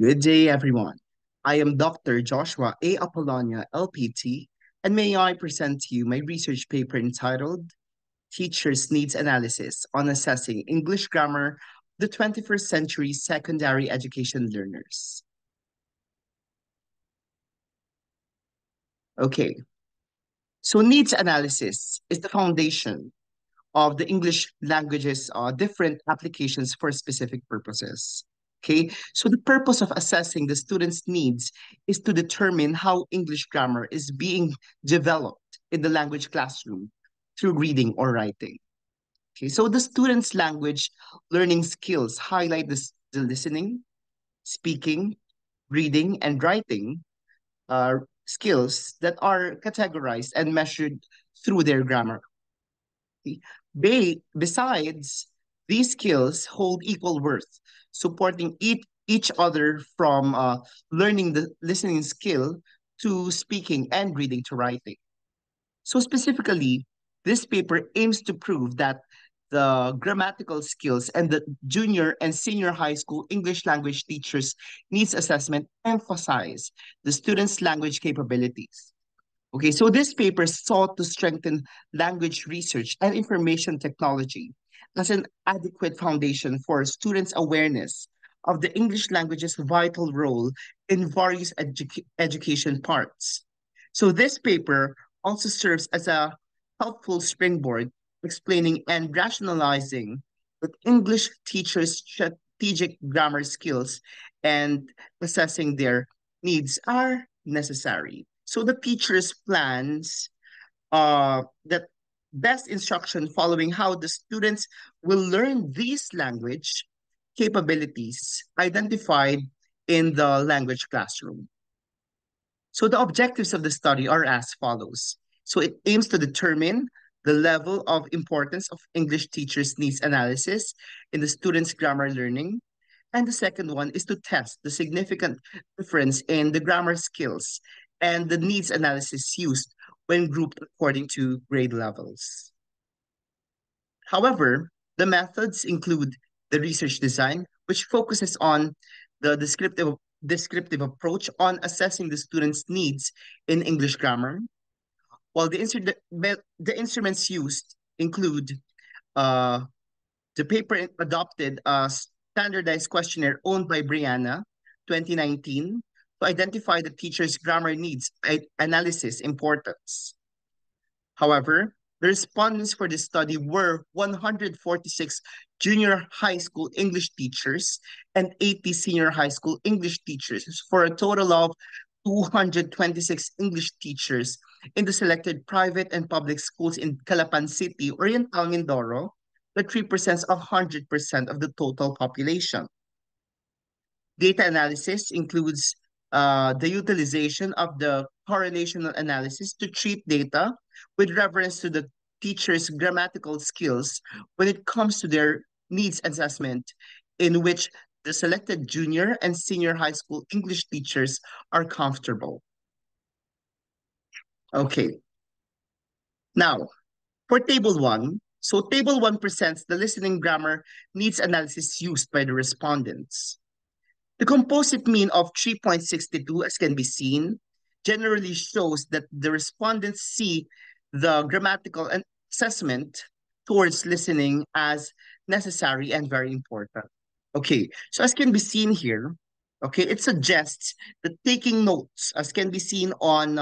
Good day, everyone. I am Dr. Joshua A. Apollonia, LPT, and may I present to you my research paper entitled Teachers' Needs Analysis on Assessing English Grammar, the 21st Century Secondary Education Learners. Okay, so needs analysis is the foundation of the English language's different applications for specific purposes. Okay, so the purpose of assessing the student's needs is to determine how English grammar is being developed in the language classroom through reading or writing. Okay, so the student's language learning skills highlight the listening, speaking, reading, and writing skills that are categorized and measured through their grammar. Besides, these skills hold equal worth, supporting each other from learning the listening skill to speaking and reading to writing. So specifically, this paper aims to prove that the grammatical skills and the junior and senior high school English language teachers' needs assessment emphasize the students' language capabilities. Okay, so this paper sought to strengthen language research and information technology as an adequate foundation for students' awareness of the English language's vital role in various education parts. So this paper also serves as a helpful springboard explaining and rationalizing that English teachers' strategic grammar skills and assessing their needs are necessary. So the teacher's plans that best instruction following how the students will learn these language capabilities identified in the language classroom. So the objectives of the study are as follows. So it aims to determine the level of importance of English teachers' needs analysis in the students' grammar learning. And the second one is to test the significant difference in the grammar skills and the needs analysis used when grouped according to grade levels. However, the methods include the research design, which focuses on the descriptive approach on assessing the student's needs in English grammar, while the instruments used include uh, the paper adopted a standardized questionnaire owned by Brianna, 2019, to identify the teacher's grammar needs analysis importance. However, the respondents for this study were 146 junior high school English teachers and 80 senior high school English teachers for a total of 226 English teachers in the selected private and public schools in Calapan City, Oriental Mindoro, that represents 100% of the total population. Data analysis includes the utilization of the correlational analysis to treat data with reference to the teacher's grammatical skills when it comes to their needs assessment, in which the selected junior and senior high school English teachers are comfortable. Okay, now for table one, so table one presents the listening grammar needs analysis used by the respondents. The composite mean of 3.62, as can be seen, generally shows that the respondents see the grammatical assessment towards listening as necessary and very important. Okay, so as can be seen here, okay, it suggests that taking notes, as can be seen on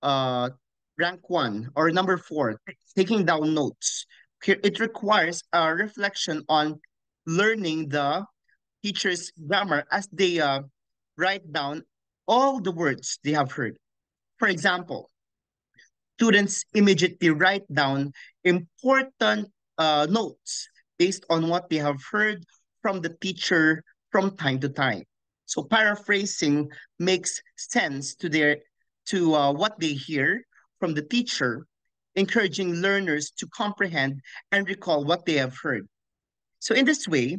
uh, rank one or number four, taking down notes. Here, it requires a reflection on learning the teachers' grammar as they write down all the words they have heard. For example, students immediately write down important notes based on what they have heard from the teacher from time to time. So paraphrasing makes sense to what they hear from the teacher, encouraging learners to comprehend and recall what they have heard. So in this way,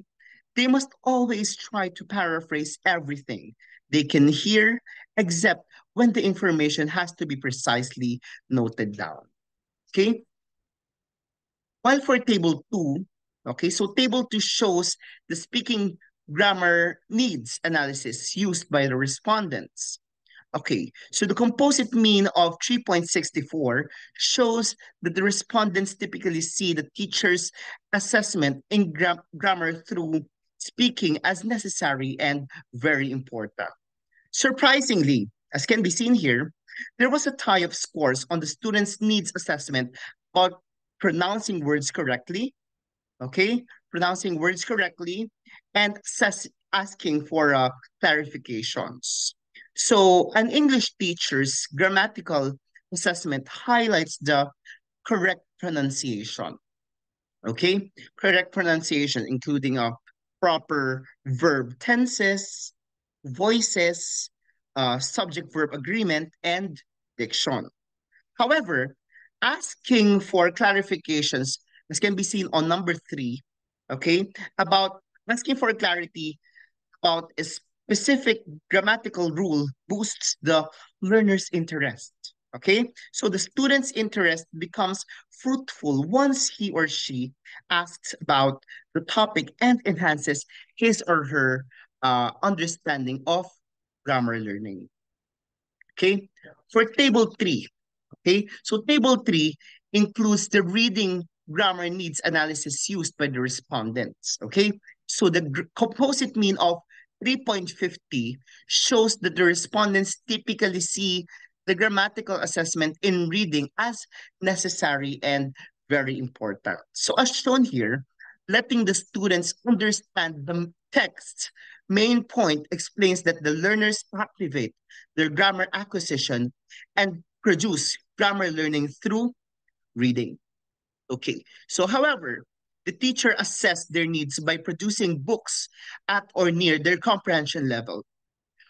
they must always try to paraphrase everything they can hear, except when the information has to be precisely noted down. Okay? While for table two, okay, so table two shows the speaking grammar needs analysis used by the respondents. Okay, so the composite mean of 3.64 shows that the respondents typically see the teacher's assessment in grammar through speaking as necessary and very important. Surprisingly, as can be seen here, there was a tie of scores on the students' needs assessment about pronouncing words correctly, okay, pronouncing words correctly, and asking for clarifications. So an English teacher's grammatical assessment highlights the correct pronunciation, okay? Correct pronunciation, including proper verb tenses, voices, subject-verb agreement, and diction. However, asking for clarifications, as can be seen on number 3, okay, about asking for clarity about a specific grammatical rule boosts the learner's interest. Okay, so the student's interest becomes fruitful once he or she asks about the topic and enhances his or her understanding of grammar learning. Okay, for table 3, okay, so table 3 includes the reading grammar needs analysis used by the respondents. Okay, so the composite mean of 3.50 shows that the respondents typically see the grammatical assessment in reading as necessary and very important. So as shown here, letting the students understand the text main point explains that the learners activate their grammar acquisition and produce grammar learning through reading. Okay, so however, the teacher assessed their needs by producing books at or near their comprehension level.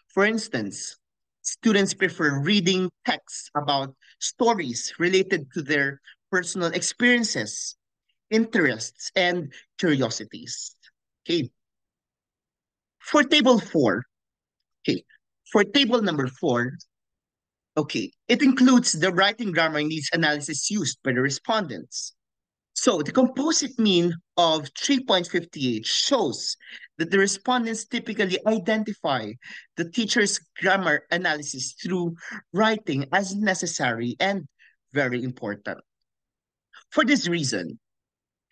For instance, students prefer reading texts about stories related to their personal experiences, interests, and curiosities. Okay, for table 4, okay, for table number 4, okay, it includes the writing grammar needs analysis used by the respondents. So the composite mean of 3.58 shows that the respondents typically identify the teacher's grammar analysis through writing as necessary and very important. For this reason,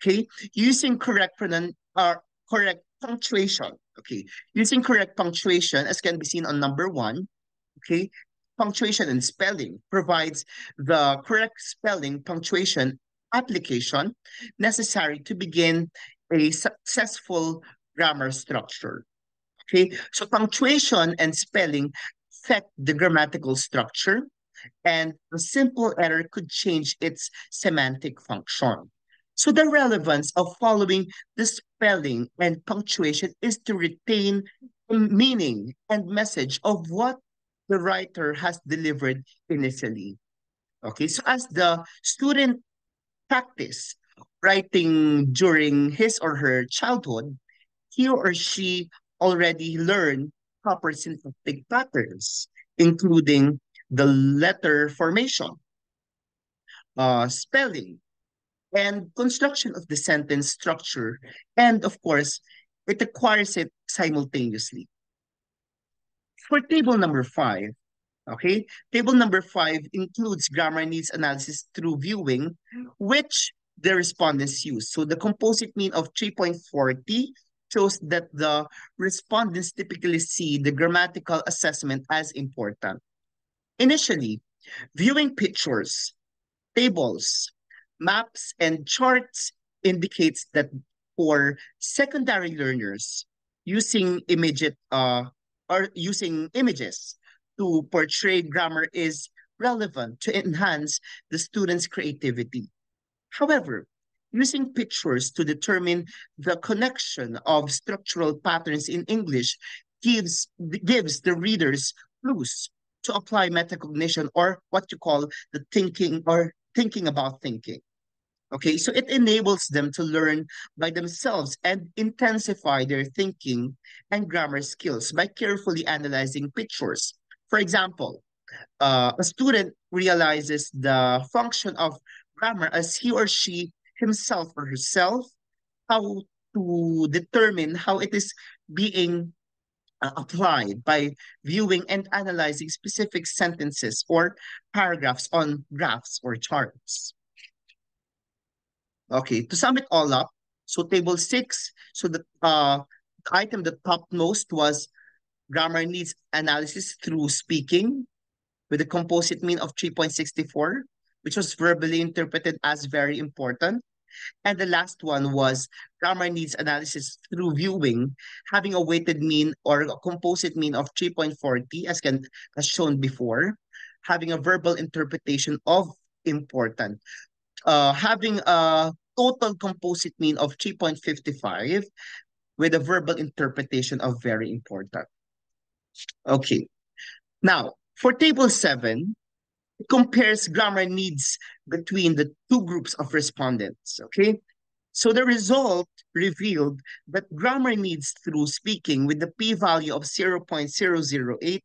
okay, using correct punctuation, okay, using correct punctuation as can be seen on number 1, okay, punctuation and spelling provides the correct spelling punctuation application necessary to begin a successful grammar structure. Okay, so punctuation and spelling affect the grammatical structure, and a simple error could change its semantic function. So the relevance of following the spelling and punctuation is to retain the meaning and message of what the writer has delivered initially. Okay, so as the student practice writing during his or her childhood, he or she already learned proper syntactic patterns, including the letter formation, spelling, and construction of the sentence structure. And of course, it acquires it simultaneously. For table number 5, okay, table number 5 includes grammar needs analysis through viewing, which the respondents use. So the composite mean of 3.40 shows that the respondents typically see the grammatical assessment as important. Initially, viewing pictures, tables, maps, and charts indicates that for secondary learners, using using images to portray grammar is relevant to enhance the student's creativity. However, using pictures to determine the connection of structural patterns in English gives the readers clues to apply metacognition, or what you call the thinking or thinking about thinking. Okay, so it enables them to learn by themselves and intensify their thinking and grammar skills by carefully analyzing pictures. For example, a student realizes the function of grammar as he or she himself or herself, how to determine how it is being applied by viewing and analyzing specific sentences or paragraphs on graphs or charts. Okay, to sum it all up, so table six, so the item that topmost was grammar needs analysis through speaking with a composite mean of 3.64, which was verbally interpreted as very important. And the last one was grammar needs analysis through viewing, having a weighted mean or a composite mean of 3.40, as shown before, having a verbal interpretation of important, having a total composite mean of 3.55 with a verbal interpretation of very important. Okay. Now, for table 7, it compares grammar needs between the two groups of respondents. Okay. So the result revealed that grammar needs through speaking with the p-value of 0.008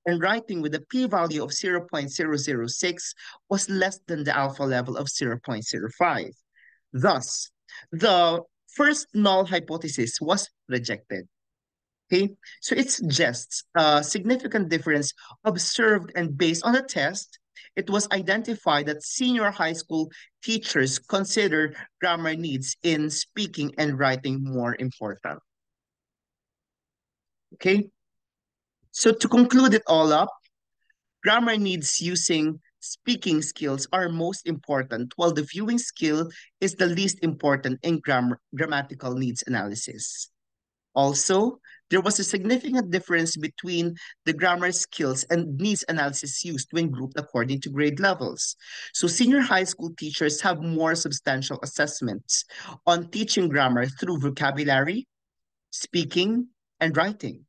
and writing with a p-value of 0.006 was less than the alpha level of 0.05. Thus, the first null hypothesis was rejected. Okay, so it suggests a significant difference observed, and based on the test, it was identified that senior high school teachers consider grammar needs in speaking and writing more important. Okay, so to conclude it all up, grammar needs using speaking skills are most important, while the viewing skill is the least important in grammatical needs analysis. Also, there was a significant difference between the grammar skills and needs analysis used when grouped according to grade levels. So senior high school teachers have more substantial assessments on teaching grammar through vocabulary, speaking, and writing.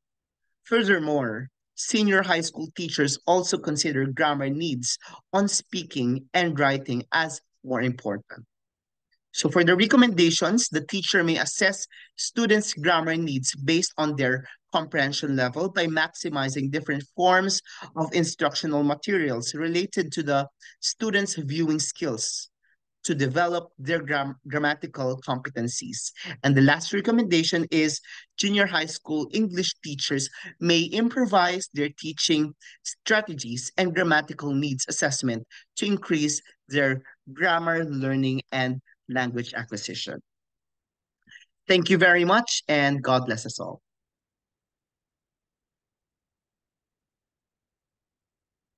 Furthermore, senior high school teachers also consider grammar needs on speaking and writing as more important. So for the recommendations, the teacher may assess students' grammar needs based on their comprehension level by maximizing different forms of instructional materials related to the students' viewing skills to develop their grammatical competencies. And the last recommendation is junior high school English teachers may improvise their teaching strategies and grammatical needs assessment to increase their grammar learning and language acquisition. Thank you very much, and God bless us all.